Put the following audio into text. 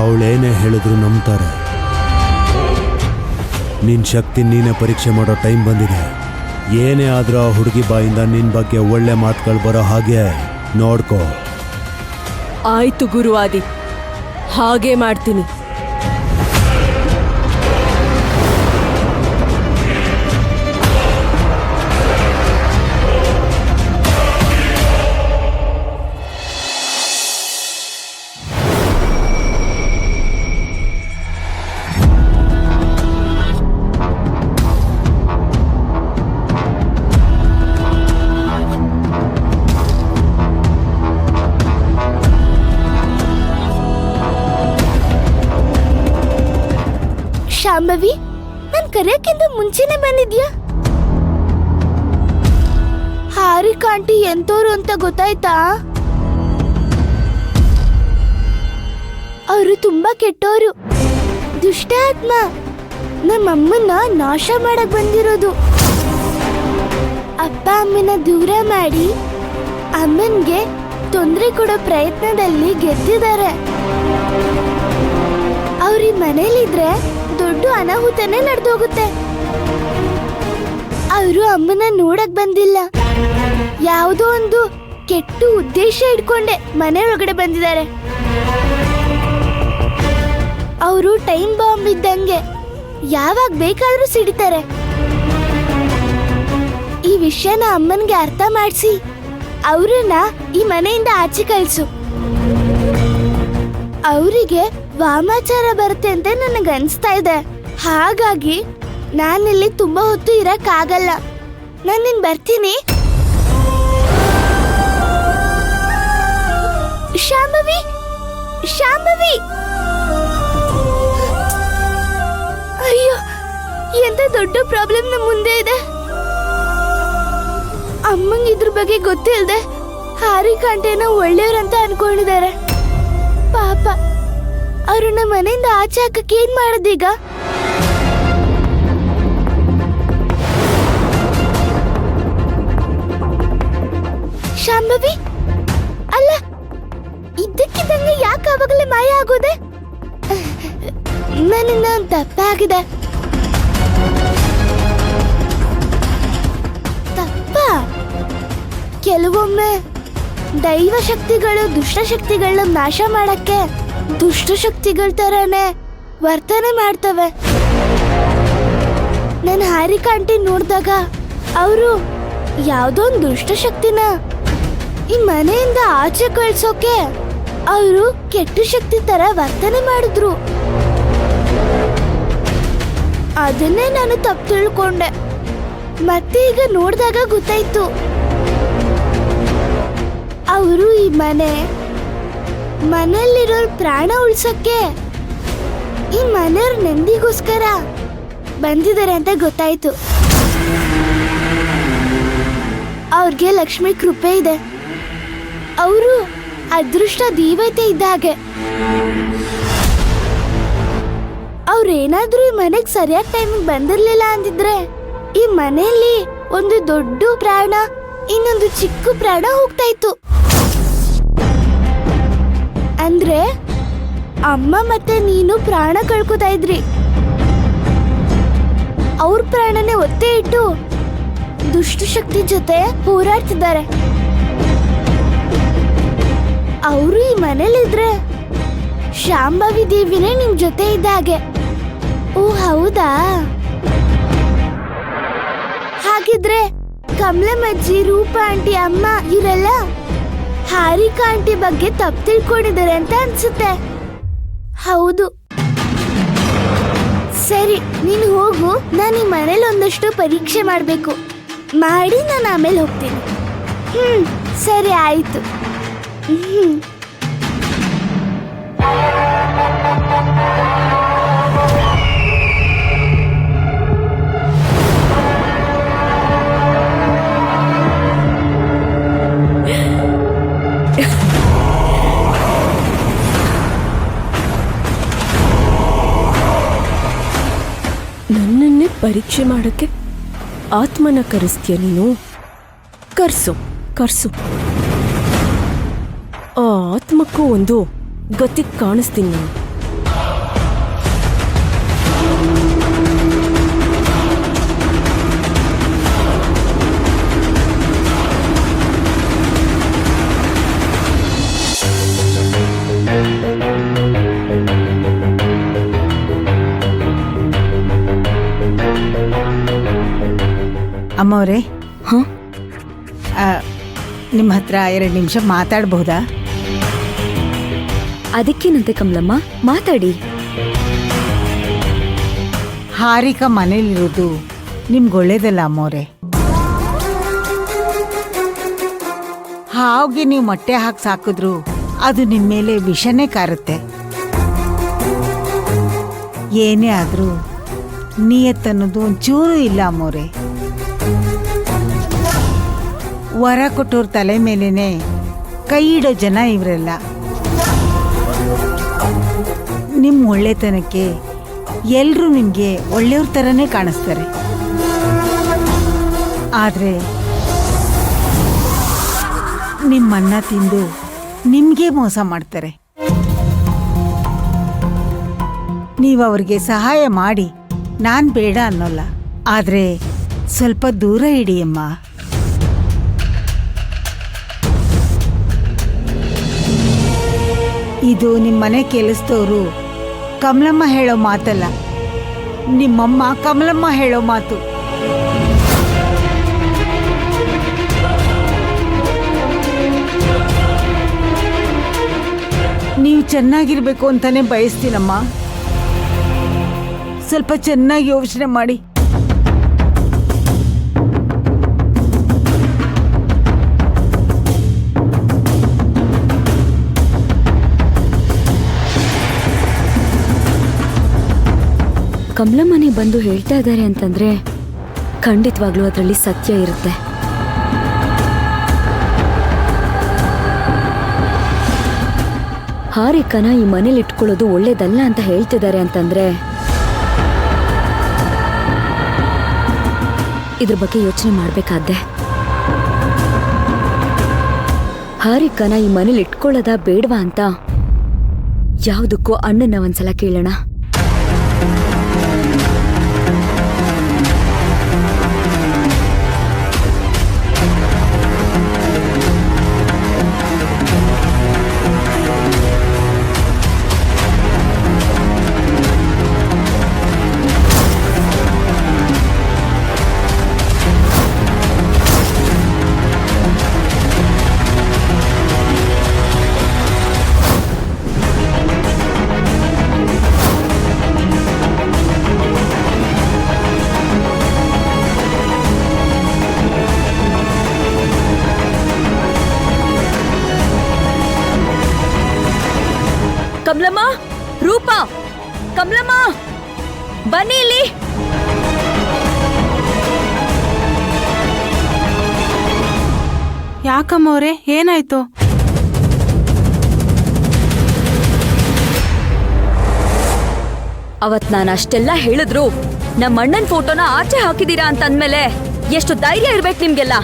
ಅವಳೇನೇ ಹೇಳಿದ್ರು ನಂಬ್ತಾರೆ. ನಿನ್ನ ಶಕ್ತಿ ನೀನೇ ಪರೀಕ್ಷೆ ಮಾಡೋ ಟೈಮ್ ಬಂದಿದೆ. ಏನೇ ಆದರೂ ಆ ಹುಡುಗಿ ಬಾಯಿಂದ ನಿನ್ನ ಬಗ್ಗೆ ಒಳ್ಳೆ ಮಾತುಗಳು ಬರೋ ಹಾಗೆ ನೋಡ್ಕೋ. ಆಯ್ತು ಗುರುವಾದಿ, ಹಾಗೆ ಮಾಡ್ತೀನಿ. ಶಾಂಭವಿ, ನನ್ ಕರೆಯಕ್ಕಿಂತ ಮುಂಚೆನೆ ಬಂದಿದ್ಯಾ? ಹಾರಿಕಾ ಆಂಟಿ ಎಂತೋರು ಅಂತ ಗೊತ್ತಾಯ್ತಾ? ಅವರು ತುಂಬಾ ಕೆಟ್ಟೋರು, ದುಷ್ಟ ಆತ್ಮ. ನಮ್ಮಮ್ಮನ್ನ ನಾಶ ಮಾಡಕ್ ಬಂದಿರೋದು. ಅಪ್ಪ ಅಮ್ಮನ ದೂರ ಮಾಡಿ ಅಮ್ಮನ್ಗೆ ತೊಂದರೆ ಕೊಡೋ ಪ್ರಯತ್ನದಲ್ಲಿ ಗೆದ್ದಿದ್ದಾರೆ. ಅವ್ರ ಮನೇಲಿದ್ರೆ ದೊಡ್ಡ ಅನಾಹುತನೇ ನಡೆದೋಗುತ್ತೆ. ಅವರು ಅಮ್ಮನ ನೋಡಕ್ ಬಂದಿಲ್ಲ, ಯಾವುದೋ ಒಂದು ಕೆಟ್ಟ ಉದ್ದೇಶ ಇಟ್ಕೊಂಡೆ ಮನೆ ಒಳಗಡೆ ಬಂದಿದ್ದಾರೆ. ಅವರು ಟೈಮ್ ಬಾಂಬ್ ಇದ್ದಂಗೆ ಯಾವಾಗ ಬೇಕಾದ್ರೂ ಸಿಡಿತಾರೆ. ಈ ವಿಷಯನ ಅಮ್ಮನ್ಗೆ ಅರ್ಥ ಮಾಡಿಸಿ ಅವ್ರನ್ನ ಈ ಮನೆಯಿಂದ ಆಚೆ ಕಳ್ಸು. ಅವರಿಗೆ ವಾಮಾಚಾರ ಬರುತ್ತೆ ಅಂತ ನನಗನ್ಸ್ತಾ ಇದೆ. ಹಾಗಾಗಿ ನಾನಿಲ್ಲಿ ತುಂಬಾ ಹೊತ್ತು ಇರಕ್ಕಾಗಲ್ಲ. ನಾನಿನ್ ಬರ್ತೀನಿ. ಶಾಂಭವಿ, ಶಾಂಭವಿ! ಅಯ್ಯೋ, ಎಂತ ದೊಡ್ಡ ಪ್ರಾಬ್ಲಮ್ ನಮ್ಮ ಮುಂದೆ ಇದೆ. ಅಮ್ಮಂಗ್ ಇದ್ರ ಬಗ್ಗೆ ಗೊತ್ತಿಲ್ದೆ ಹಾರಿಕಾ ಆಂಟಿನ ಒಳ್ಳೆಯವ್ರಂತ ಅನ್ಕೊಂಡಿದ್ದಾರೆ. ಪಾಪ, ಅವ್ರನ್ನ ಮನೆಯಿಂದ ಆಚೆ ಹಾಕಕ್ಕೆ ಏನ್ ಮಾಡೋದೀಗ? ಶಾಂಭವಿ, ಅಲ್ಲ, ಇದ್ದಕ್ಕಿದ್ದಂಗೆ ಯಾಕೆ ಆವಾಗಲೇ ಮಾಯ ಆಗೋದೆ? ನನ್ನಿಂದ ಒಂದು ತಪ್ಪಾಗಿದೆ. ತಪ್ಪ? ಕೆಲವೊಮ್ಮೆ ದೈವ ಶಕ್ತಿಗಳು ದುಷ್ಟಶಕ್ತಿಗಳನ್ನ ನಾಶ ಮಾಡಕ್ಕೆ ದುಷ್ಟಶಕ್ತಿಗಳ ತರನೇ ವರ್ತನೆ ಮಾಡ್ತವೆ. ನಾನು ಹಾರಿಕಾ ಆಂಟಿ ನೋಡಿದಾಗ ಅವರು ಯಾವುದೋ ಒಂದು ದುಷ್ಟಶಕ್ತಿನ ಈ ಮನೆಯಿಂದ ಆಚೆ ಕಳ್ಸೋಕೆ ಅವರು ಕೆಟ್ಟ ಶಕ್ತಿ ತರ ವರ್ತನೆ ಮಾಡಿದ್ರು. ಅದನ್ನೇ ನಾನು ತಪ್ಪು ತಿಳ್ಕೊಂಡೆ. ಮತ್ತೆ ಈಗ ನೋಡಿದಾಗ ಗೊತ್ತಾಯ್ತು, ಅವರು ಈ ಮನೆಯಲ್ಲಿರೋ ಪ್ರಾಣ ಉಳ್ಸಕ್ಕೆ ಈ ಮನೆಯವ್ರ ನೆಮ್ಮದಿಗೋಸ್ಕರ ಬಂದಿದ್ದಾರೆ ಅಂತ ಗೊತ್ತಾಯ್ತು. ಅವ್ರಿಗೆ ಲಕ್ಷ್ಮಿ ಕೃಪೆ ಇದೆ. ಅವರು ಅದೃಷ್ಟ ದೇವತೆ ಇದ್ದ ಹಾಗೆ. ಅವ್ರೇನಾದ್ರೂ ಈ ಮನೆಗ್ ಸರಿಯಾದ ಟೈಮಿಗೆ ಬಂದಿರ್ಲಿಲ್ಲ ಅಂದಿದ್ರೆ ಈ ಮನೆಯಲ್ಲಿ ಒಂದು ದೊಡ್ಡ ಪ್ರಾಣ, ಇನ್ನೊಂದು ಚಿಕ್ಕ ಪ್ರಾಣ ಹೋಗ್ತಾ ಇತ್ತು. ಅಂದ್ರೆ ಅಮ್ಮ ಮತ್ತೆ ನೀನು ಪ್ರಾಣ ಕಳ್ಕೊತಾ ಇದ್ರಿ. ಅವ್ರ ಪ್ರಾಣನೇ ಒತ್ತೆ ಇಟ್ಟು ದುಷ್ಟಶಕ್ತಿ ಜೊತೆ ಹೋರಾಡ್ತಿದ್ದಾರೆ. ಅವರು ಈ ಮನೇಲಿದ್ರೆ ಶಾಂಭವಿ ದೇವಿನೇ ನಿಮ್ ಜೊತೆ ಇದ್ದ ಹಾಗೆ. ಓ ಹೌದಾ? ಹಾಗಿದ್ರೆ ಕಮಲಮ್ಮಜ್ಜಿ, ರೂಪ ಆಂಟಿ, ಅಮ್ಮ ಇವರೆಲ್ಲ ಹಾರಿಕಾ ಆಂಟಿ ಬಗ್ಗೆ ತಪ್ಪು ತಿಳ್ಕೊಂಡಿದ್ದಾರೆ ಅಂತ ಅನ್ಸುತ್ತೆ. ಹೌದು. ಸರಿ, ನೀನು ಹೋಗು. ನಾನು ಈ ಮನೇಲಿ ಒಂದಷ್ಟು ಪರೀಕ್ಷೆ ಮಾಡಬೇಕು. ಮಾಡಿ ನಾನು ಆಮೇಲೆ ಹೋಗ್ತೀನಿ. ಸರಿ, ಆಯ್ತು. ನನ್ನನ್ನೇ ಪರೀಕ್ಷೆ ಮಾಡಕ್ಕೆ ಆತ್ಮನ ಕರೆಸ್ತೀಯ ನೀನು? ಕರ್ಸು ಕರ್ಸು. ಆ ಆತ್ಮಕ್ಕೂ ಒಂದು ಗತಿ ಕಾಣಿಸ್ತೀನಿ ನಾನು. ಅಮ್ಮವ್ರೆ, ಹಾಂ ನಿಮ್ಮ ಹತ್ರ 2 ನಿಮಿಷ ಮಾತಾಡಬಹುದಾ? ಅದಕ್ಕೇನಂತೆ ಕಮಲಮ್ಮ, ಮಾತಾಡಿ. ಹಾರಿಕಾ ಮನೇಲಿರೋದು ನಿಮ್ಗೆ ಒಳ್ಳೇದಲ್ಲ ಅಮ್ಮವ್ರೆ. ಹಾವಿಗೆ ನೀವು ಮೊಟ್ಟೆ ಹಾಕಿ ಸಾಕಿದ್ರು ಅದು ನಿಮ್ಮ ಮೇಲೆ ವಿಷನೇ ಕಾರುತ್ತೆ. ಏನೇ ಆದರೂ ನಿಯತ್ತನ್ನೋದು ಒಂಚೂರು ಇಲ್ಲ ಅಮ್ಮವ್ರೆ. ವರ ಕೊಟ್ಟೋರ್ ತಲೆ ಮೇಲೇನೆ ಕೈ ಇಡೋ ಜನ ಇವರೆಲ್ಲ. ನಿಮ್ಮ ಒಳ್ಳೆತನಕ್ಕೆ ಎಲ್ಲರೂ ನಿಮಗೆ ಒಳ್ಳೆಯವ್ರ ಥರನೇ ಕಾಣಿಸ್ತಾರೆ. ಆದರೆ ನಿಮ್ಮನ್ನ ತಿಂದು ನಿಮಗೆ ಮೋಸ ಮಾಡ್ತಾರೆ. ನೀವು ಅವ್ರಿಗೆ ಸಹಾಯ ಮಾಡಿ, ನಾನು ಬೇಡ ಅನ್ನೋಲ್ಲ, ಆದರೆ ಸ್ವಲ್ಪ ದೂರ ಇಡಿಯಮ್ಮ. ಇದು ನಿಮ್ಮನೆ ಕೆಲಸದವರು ಕಮಲಮ್ಮ ಹೇಳೋ ಮಾತಲ್ಲ, ನಿಮ್ಮಮ್ಮ ಕಮಲಮ್ಮ ಹೇಳೋ ಮಾತು. ನೀವು ಚೆನ್ನಾಗಿರ್ಬೇಕು ಅಂತಾನೆ ಬಯಸ್ತೀನಮ್ಮ. ಸ್ವಲ್ಪ ಚೆನ್ನಾಗಿ ಯೋಚನೆ ಮಾಡಿ. ಕಮಲಮ್ಮನೆ ಬಂದು ಹೇಳ್ತಾ ಇದ್ದಾರೆ ಅಂತಂದ್ರೆ ಖಂಡಿತವಾಗ್ಲೂ ಅದರಲ್ಲಿ ಸತ್ಯ ಇರುತ್ತೆ. ಹಾರಿಕನ ಈ ಮನೇಲಿ ಇಟ್ಕೊಳ್ಳೋದು ಒಳ್ಳೇದಲ್ಲ ಅಂತ ಹೇಳ್ತಿದ್ದಾರೆ ಅಂತಂದ್ರೆ ಇದ್ರ ಬಗ್ಗೆ ಯೋಚನೆ ಮಾಡ್ಬೇಕಾದ್ದೆ. ಹಾರಿಕನ ಈ ಮನೇಲಿ ಇಟ್ಕೊಳ್ಳೋದ ಬೇಡವಾ ಅಂತ ಯಾವುದಕ್ಕೂ ಅಣ್ಣನ ಒಂದ್ಸಲ ಕೇಳೋಣ. ಕಮಲಮ್ಮ, ರೂಪಾ, ಕಮಲಮ್ಮ ಬನ್ನಿ ಇಲ್ಲಿ. ಯಾಕಮ್ಮವ್ರೆ, ಏನಾಯ್ತು? ಅವತ್ ನಾನು ಅಷ್ಟೆಲ್ಲ ಹೇಳಿದ್ರು ನಮ್ಮ ಅಣ್ಣನ್ ಫೋಟೋನ ಆಚೆ ಹಾಕಿದೀರಾ ಅಂತ ಅಂದ್ಮೇಲೆ ಎಷ್ಟು ಧೈರ್ಯ ಇರ್ಬೇಕು ನಿಮ್ಗೆಲ್ಲ.